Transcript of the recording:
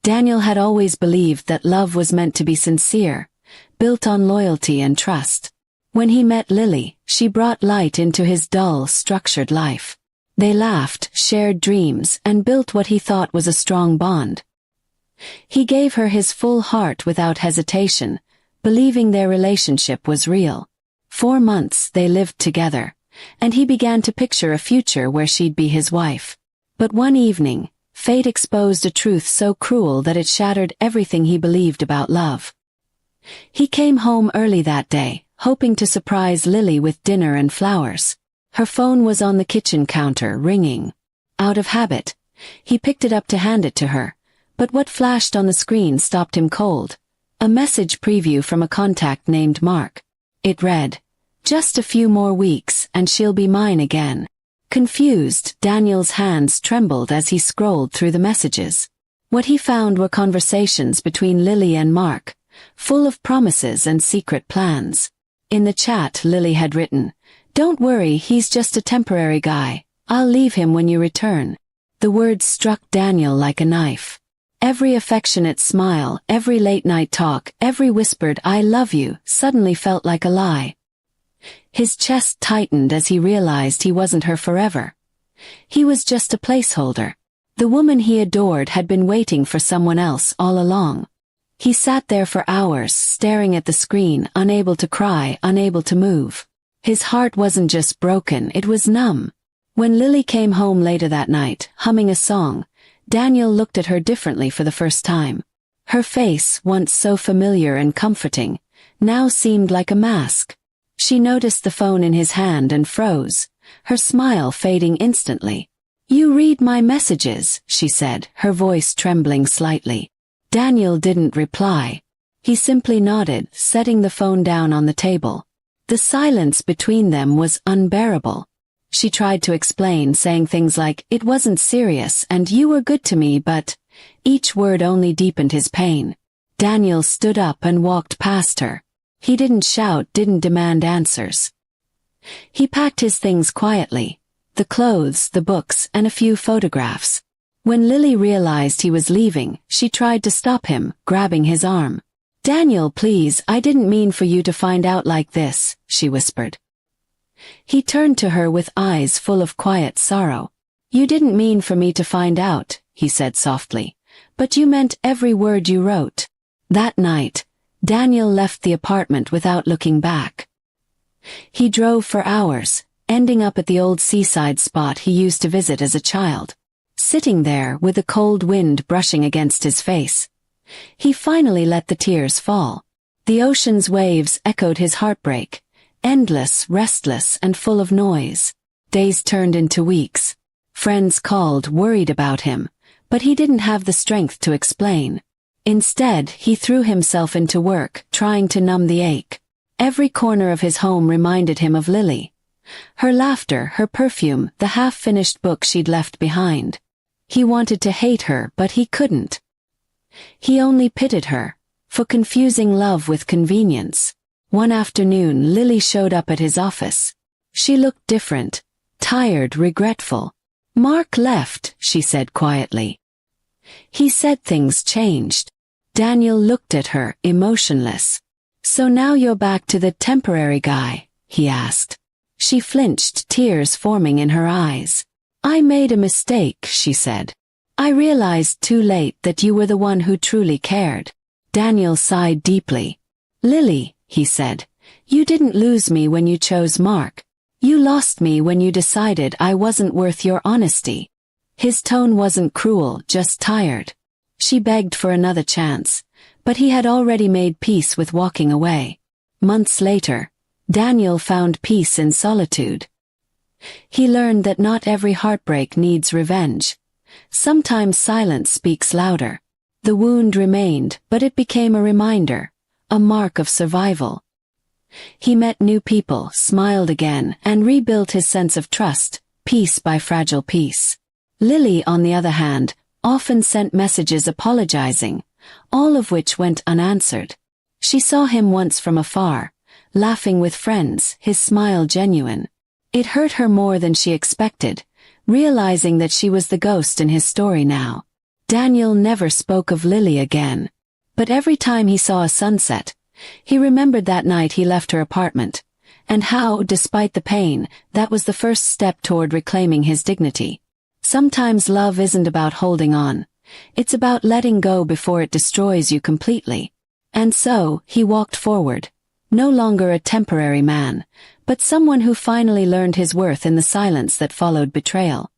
Daniel had always believed that love was meant to be sincere, built on loyalty and trust. When he met Lily, she brought light into his dull, structured life. They laughed, shared dreams, and built what he thought was a strong bond. He gave her his full heart without hesitation, believing their relationship was real. 4 months they lived together, and he began to picture a future where she'd be his wife. But one evening, fate exposed a truth so cruel that it shattered everything he believed about love. He came home early that day, hoping to surprise Lily with dinner and flowers. Her phone was on the kitchen counter, ringing. Out of habit, he picked it up to hand it to her, but what flashed on the screen stopped him cold. A message preview from a contact named Mark. It read, "Just a few more weeks, and she'll be mine again." Confused, Daniel's hands trembled as he scrolled through the messages. What he found were conversations between Lily and Mark, full of promises and secret plans. In the chat, Lily had written, "Don't worry, he's just a temporary guy. I'll leave him when you return." The words struck Daniel like a knife. Every affectionate smile, every late-night talk, every whispered "I love you" suddenly felt like a lie. His chest tightened as he realized he wasn't her forever. He was just a placeholder. The woman he adored had been waiting for someone else all along. He sat there for hours, staring at the screen, unable to cry, unable to move. His heart wasn't just broken, it was numb. When Lily came home later that night, humming a song, Daniel looked at her differently for the first time. Her face, once so familiar and comforting, now seemed like a mask. She noticed the phone in his hand and froze, her smile fading instantly. "You read my messages," she said, her voice trembling slightly. Daniel didn't reply. He simply nodded, setting the phone down on the table. The silence between them was unbearable. She tried to explain, saying things like, "It wasn't serious and you were good to me," but each word only deepened his pain. Daniel stood up and walked past her. He didn't shout, didn't demand answers. He packed his things quietly, the clothes, the books, and a few photographs. When Lily realized he was leaving, she tried to stop him, grabbing his arm. "Daniel, please, I didn't mean for you to find out like this," she whispered. He turned to her with eyes full of quiet sorrow. "You didn't mean for me to find out," he said softly, "but you meant every word you wrote." That night, Daniel left the apartment without looking back. He drove for hours, ending up at the old seaside spot he used to visit as a child. Sitting there with the cold wind brushing against his face, he finally let the tears fall. The ocean's waves echoed his heartbreak, endless, restless, and full of noise. Days turned into weeks. Friends called, worried about him, but he didn't have the strength to explain. Instead, he threw himself into work, trying to numb the ache. Every corner of his home reminded him of Lily. Her laughter, her perfume, the half-finished book she'd left behind. He wanted to hate her, but he couldn't. He only pitied her, for confusing love with convenience. One afternoon, Lily showed up at his office. She looked different, tired, regretful. "Mark left," she said quietly. "He said things changed." Daniel looked at her, emotionless. "So now you're back to the temporary guy?" he asked. She flinched, tears forming in her eyes. "I made a mistake," she said. "I realized too late that you were the one who truly cared." Daniel sighed deeply. "Lily," he said, "you didn't lose me when you chose Mark. You lost me when you decided I wasn't worth your honesty." His tone wasn't cruel, just tired. She begged for another chance, but he had already made peace with walking away. Months later, Daniel found peace in solitude. He learned that not every heartbreak needs revenge. Sometimes silence speaks louder. The wound remained, but it became a reminder, a mark of survival. He met new people, smiled again, and rebuilt his sense of trust, piece by fragile piece. Lily, on the other hand, often sent messages apologizing, all of which went unanswered. She saw him once from afar, laughing with friends, his smile genuine. It hurt her more than she expected, realizing that she was the ghost in his story now. Daniel never spoke of Lily again. But every time he saw a sunset, he remembered that night he left her apartment, and how, despite the pain, that was the first step toward reclaiming his dignity. Sometimes love isn't about holding on. It's about letting go before it destroys you completely. And so, he walked forward. No longer a temporary man, but someone who finally learned his worth in the silence that followed betrayal.